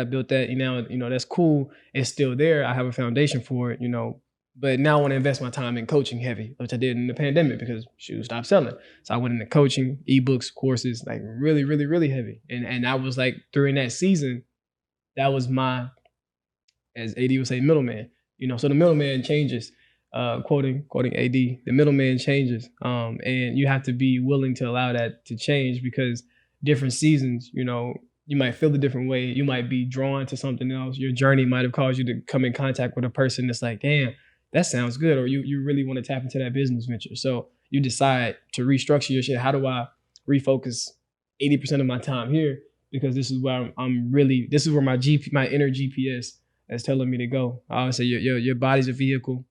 You know, that's cool. It's still there. I have a foundation for it, you know. But now I want to invest my time in coaching heavy, which I did in the pandemic because shoes stopped selling. So I went into coaching, ebooks, courses, like really, really, really heavy. And I was like, during that season, that was my, as AD would say, middleman. So the middleman changes. Quoting AD, the middleman changes, and you have to be willing to allow that to change, because different seasons, you might feel a different way. You might be drawn to something else. Your journey might have caused you to come in contact with a person that's like, damn, that sounds good. Or you really want to tap into that business venture. So you decide to restructure your shit. How do I refocus 80% of my time here? Because this is where this is where my inner GPS is telling me to go. I always say your body's a vehicle.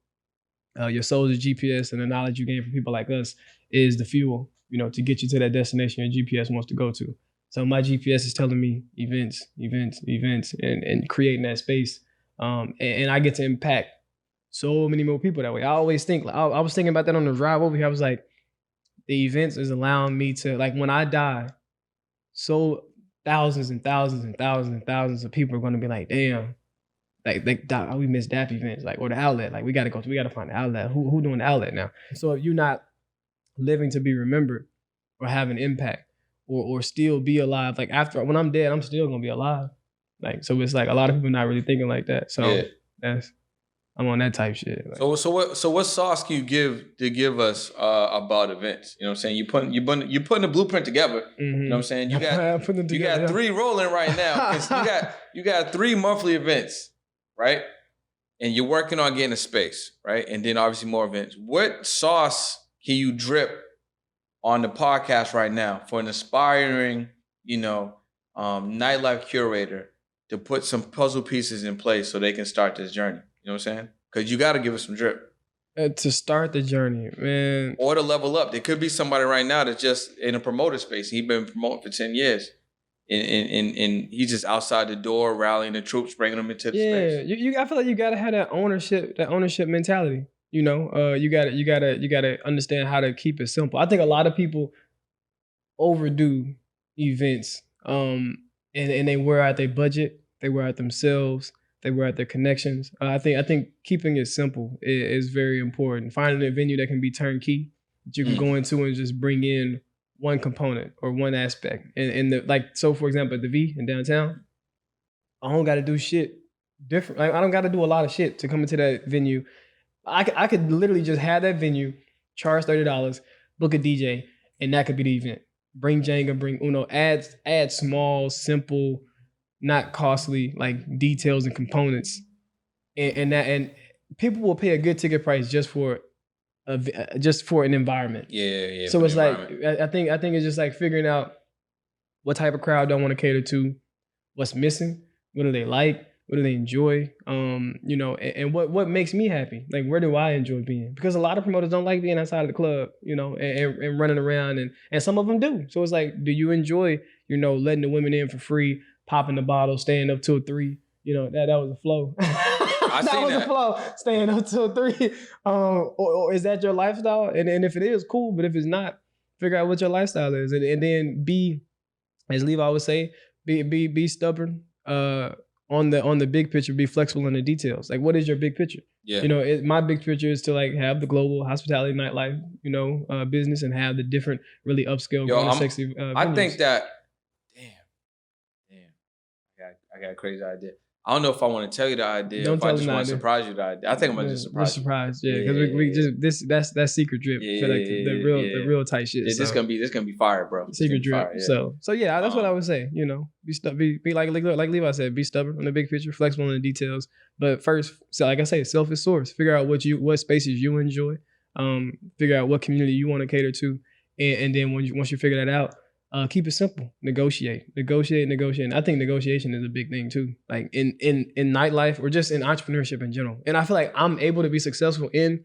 Your soul is GPS, and the knowledge you gain from people like us is the fuel, to get you to that destination your GPS wants to go to. So my GPS is telling me events, and creating that space. And I get to impact so many more people that way. I always think, I was thinking about that on the drive over here. I was like, the events is allowing me to, like, when I die, so thousands and thousands and thousands and thousands of people are going to be like, damn, like we missed DAP events, like, or the outlet. Like, we got to find the outlet. Who doing the outlet now? So if you're not living to be remembered or have an impact or still be alive, like, when I'm dead, I'm still gonna be alive. Like, so it's like a lot of people not really thinking like that. So I'm on that type shit. Like, so what sauce can you give us about events? You know what I'm saying? You putting the blueprint together. Mm-hmm. You know what I'm saying? You got 3 rolling right now. 'Cause you got 3 monthly events, right? And you're working on getting a space, right? And then obviously more events. What sauce can you drip on the podcast right now for an aspiring, nightlife curator to put some puzzle pieces in place so they can start this journey? You know what I'm saying? Because you got to give us some drip. To start the journey, man. Or to level up. There could be somebody right now that's just in a promoter space. He's been promoting for 10 years. And he's just outside the door, rallying the troops, bringing them into the space. Yeah, I feel like you got to have that ownership mentality. You gotta understand how to keep it simple. I think a lot of people overdo events, and they wear out their budget, they wear out themselves, they wear out their connections. I think keeping it simple is very important. Finding a venue that can be turnkey, that you can go into and just bring in one component or one aspect. So for example, at the V in downtown, I don't got to do shit different. I don't got to do a lot of shit to come into that venue. I could literally just have that venue, charge $30, book a DJ, and that could be the event. Bring Jenga, bring Uno, add small, simple, not costly, like, details and components, and people will pay a good ticket price just for an environment. Yeah. So it's like, I think it's just like figuring out what type of crowd don't want to cater to, what's missing, what do they like, what do they enjoy? And what makes me happy? Like, where do I enjoy being? Because a lot of promoters don't like being outside of the club, and running around, and some of them do. So it's like, do you enjoy, letting the women in for free, popping the bottle, staying up till 3? That was a flow. A flow, staying up till 3. Or is that your lifestyle? And if it is, cool. But if it's not, figure out what your lifestyle is, and then be, as Levi would say, be stubborn. On the big picture, be flexible in the details. Like, what is your big picture? Yeah. My big picture is to, like, have the global hospitality nightlife, business, and have the different really upscale, sexy venues. I think that, I got a crazy idea. I don't know if I want to tell you the idea. If I just want to surprise you the idea. I think I'm gonna just surprise you. Because we just that's secret drip. For like the real tight shit. This gonna be fire, bro. Secret drip. Fire, yeah. So yeah, that's what I would say. Be like Levi said, be stubborn on the big picture, flexible in the details. But first, so like I say, self is source. Figure out what spaces you enjoy. Figure out what community you want to cater to, and then once you figure that out, keep it simple. Negotiate. And I think negotiation is a big thing too. Like in nightlife, or just in entrepreneurship in general. And I feel like I'm able to be successful in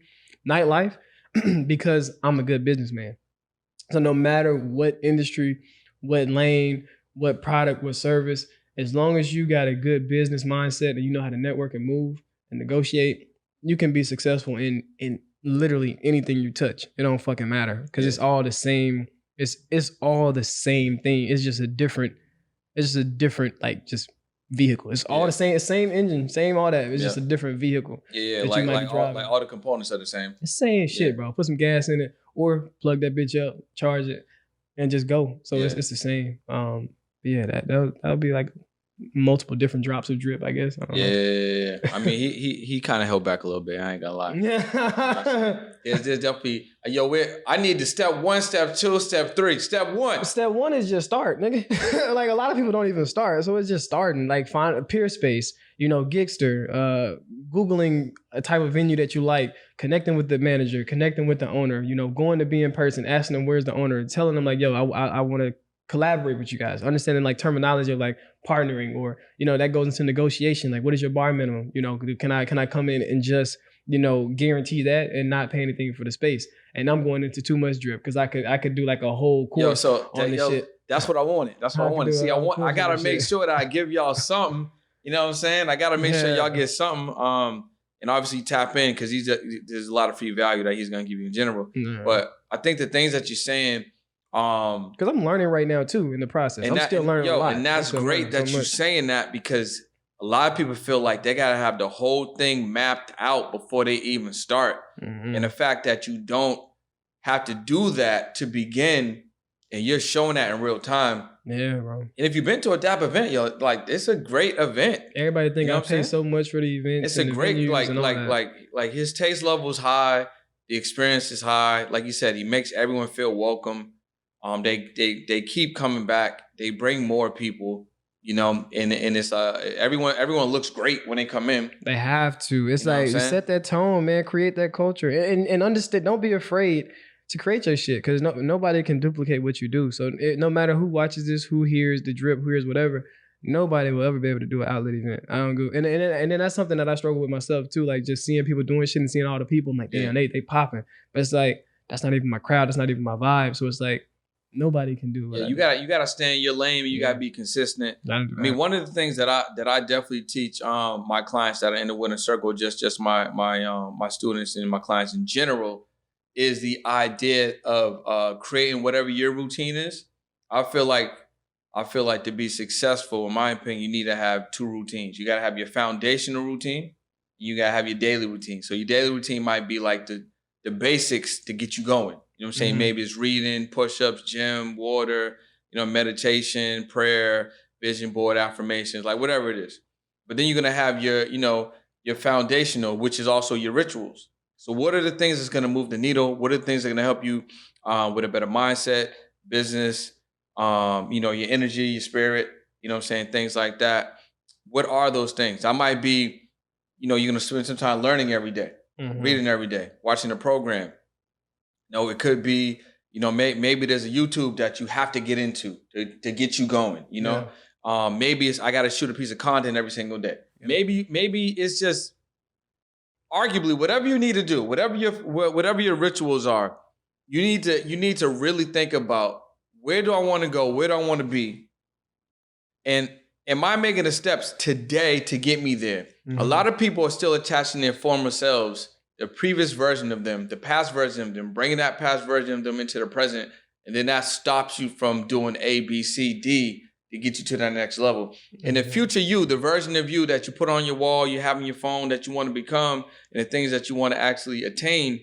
nightlife because I'm a good businessman. So no matter what industry, what lane, what product, what service, as long as you got a good business mindset and you know how to network and move and negotiate, you can be successful in literally anything you touch. It don't fucking matter, because it's all the same. It's all the same thing. It's just a different like, just vehicle. It's all the same engine, same all that. It's just a different vehicle. Yeah. Like all the components are the same. The same shit, bro. Put some gas in it, or plug that bitch up, charge it, and just go. So it's the same. That would be like multiple different drops of drip, I guess. I don't know. Yeah. I mean, he kind of held back a little bit. I ain't gonna lie. Yeah. There's definitely, I need to step 1, step 2, step 3. Step 1. Step 1 is just start, nigga. Like a lot of people don't even start, so it's just starting. Like find a peer space, Gigster, Googling a type of venue that you like, connecting with the manager, connecting with the owner, going to be in person, asking them where's the owner, telling them like, yo, I want to collaborate with you guys, understanding like terminology of like partnering, or that goes into negotiation. Like, what is your bar minimum? Can I come in and just guarantee that and not pay anything for the space? And I'm going into too much drip because I could do like a whole course on this shit. That's what I wanted. That's what I wanted. See, I gotta make sure that I give y'all something. You know what I'm saying? I gotta make sure y'all get something. And obviously tap in because there's a lot of free value that he's gonna give you in general. Yeah. But I think the things that you're saying, because I'm learning right now too in the process. I'm still learning a lot. And that's great that you're saying that, because a lot of people feel like they gotta have the whole thing mapped out before they even start. Mm-hmm. And the fact that you don't have to do that to begin, and you're showing that in real time. Yeah, bro. And if you've been to a DAP event, like it's a great event. Everybody think I pay so much for the event. It's a great like his taste level is high, the experience is high. Like you said, he makes everyone feel welcome. They keep coming back. They bring more people, and it's everyone looks great when they come in. They have to. It's like set that tone, man. Create that culture, and understand. Don't be afraid to create your shit, because nobody can duplicate what you do. So no matter who watches this, who hears the drip, who hears whatever, nobody will ever be able to do an outlet event. I don't go, and then that's something that I struggle with myself too. Like just seeing people doing shit and seeing all the people, I'm like, damn, they popping. But it's like that's not even my crowd. That's not even my vibe. So it's like nobody can do it. Yeah, you gotta stay in your lane. And you gotta be consistent. I mean, one of the things that I definitely teach my clients that are in the winner circle, just my students and my clients in general, is the idea of creating whatever your routine is. I feel like to be successful, in my opinion, you need to have 2 routines. You gotta have your foundational routine. You gotta have your daily routine. So your daily routine might be like the basics to get you going. You know what I'm saying? Mm-hmm. Maybe it's reading, push-ups, gym, water, meditation, prayer, vision board, affirmations, like whatever it is. But then you're gonna have your foundational, which is also your rituals. So what are the things that's going to move the needle? What are the things that are going to help you with a better mindset, business, your energy, your spirit, things like that. What are those things? I might be, you're going to spend some time learning every day, reading every day, watching a program. It could be, maybe there's a YouTube that you have to get into to get you going, maybe it's, I got to shoot a piece of content every single day. Yeah. Maybe it's just, arguably, whatever you need to do, whatever your rituals are, you need to really think about, where do I want to go? Where do I want to be? And am I making the steps today to get me there? Mm-hmm. A lot of people are still attaching their former selves, the previous version of them, the past version of them, bringing that past version of them into the present. And then that stops you from doing A, B, C, D to get you to that next level. And the future you, the version of you that you put on your wall, you have on your phone, that you want to become, and the things that you want to actually attain,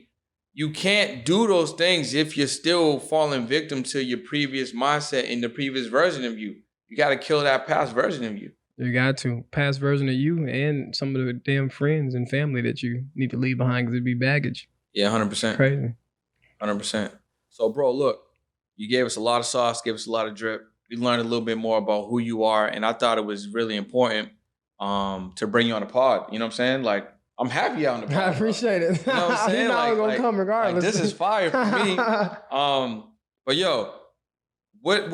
you can't do those things if you're still falling victim to your previous mindset and the previous version of you. You got to kill that past version of you. You got to. Past version of you and some of the damn friends and family that you need to leave behind, because it'd be baggage. Yeah, 100%. Crazy. 100%. So, bro, look, you gave us a lot of sauce, gave us a lot of drip. We learned a little bit more about who you are, and I thought it was really important to bring you on the pod. You know what I'm saying? Like, I'm happy you're on the pod. I appreciate it. You know what I'm saying? You know I was gonna come regardless. This is fire for me. But yo, what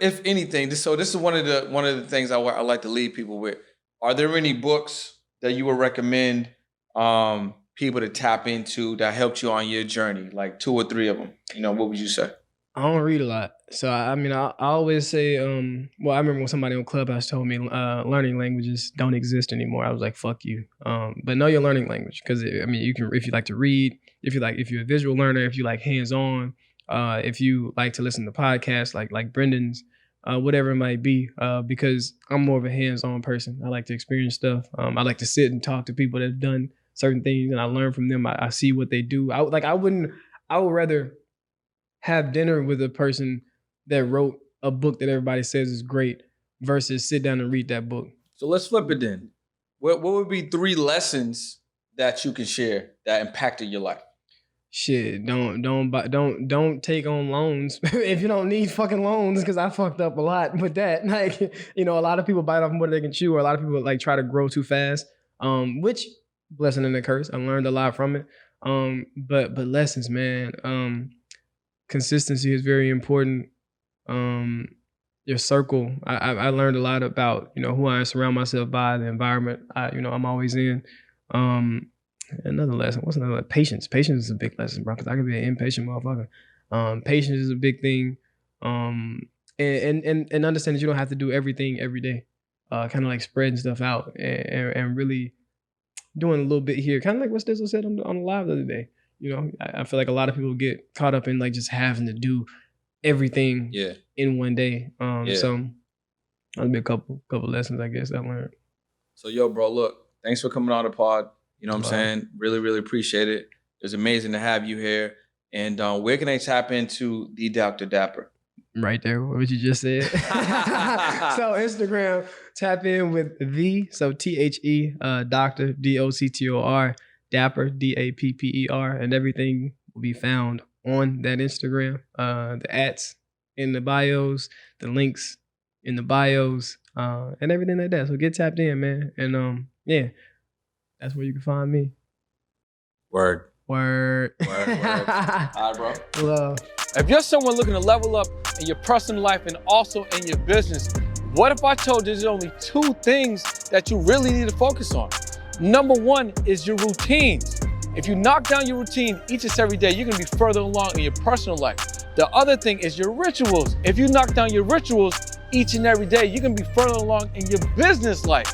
if anything? So this is one of the things I like to leave people with. Are there any books that you would recommend people to tap into that helped you on your journey? Like 2 or 3 of them. What would you say? I don't read a lot. So, I always say, I remember when somebody on Clubhouse told me learning languages don't exist anymore. I was like, fuck you. But know your learning language. Because, you can, if you like to read, if you're a visual learner, if you like hands-on, if you like to listen to podcasts like Brendan's, whatever it might be, because I'm more of a hands-on person. I like to experience stuff. I like to sit and talk to people that have done certain things, and I learn from them. I see what they do. I would rather have dinner with a person that wrote a book that everybody says is great versus sit down and read that book. So let's flip it then. What would be 3 lessons that you can share that impacted your life? Shit, don't take on loans if you don't need fucking loans, because I fucked up a lot with that. Like, a lot of people bite off more than they can chew, or a lot of people like try to grow too fast. Which blessing and a curse. I learned a lot from it. But lessons, man. Consistency is very important. Your circle. I learned a lot about who I surround myself by, the environment I'm always in. Another lesson. What's another? Patience. Patience is a big lesson, bro. Because I can be an impatient motherfucker. Patience is a big thing. And understand that you don't have to do everything every day. Kind of like spreading stuff out and really doing a little bit here. Kind of like what Stizzle said on the live the other day. I feel like a lot of people get caught up in like just having to do everything in one day. So that'll be a couple lessons, I guess, I learned. So yo, bro, look, thanks for coming on the pod. You know what I'm saying? Really, really appreciate it. It was amazing to have you here. And where can they tap into the Dr. Dapper? Right there, what you just said. So Instagram, tap in with so THE, Dr. DOCTOR, Dapper, DAPPER, and everything will be found on that Instagram. The @ in the bios, the links in the bios, and everything like that. So get tapped in, man. And that's where you can find me. Word. All right, bro. Love. If you're someone looking to level up in your personal life and also in your business, what if I told you there's only 2 things that you really need to focus on? Number 1 is your routines. If you knock down your routine each and every day, you're gonna be further along in your personal life. The other thing is your rituals. If you knock down your rituals each and every day, you're gonna be further along in your business life.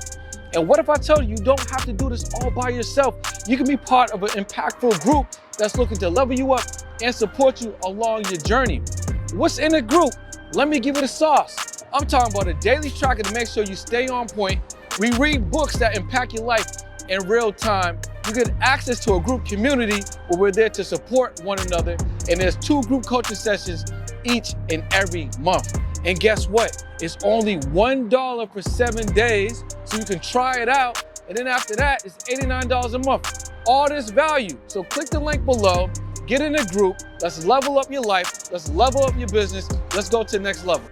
And what if I told you don't have to do this all by yourself? You can be part of an impactful group that's looking to level you up and support you along your journey. What's in the group? Let me give it a sauce. I'm talking about a daily tracker to make sure you stay on point. We read books that impact your life in real time. You get access to a group community where we're there to support one another. And there's 2 group coaching sessions each and every month. And guess what? It's only $1 for 7 days, so you can try it out. And then after that, it's $89 a month. All this value. So click the link below, get in a group. Let's level up your life. Let's level up your business. Let's go to the next level.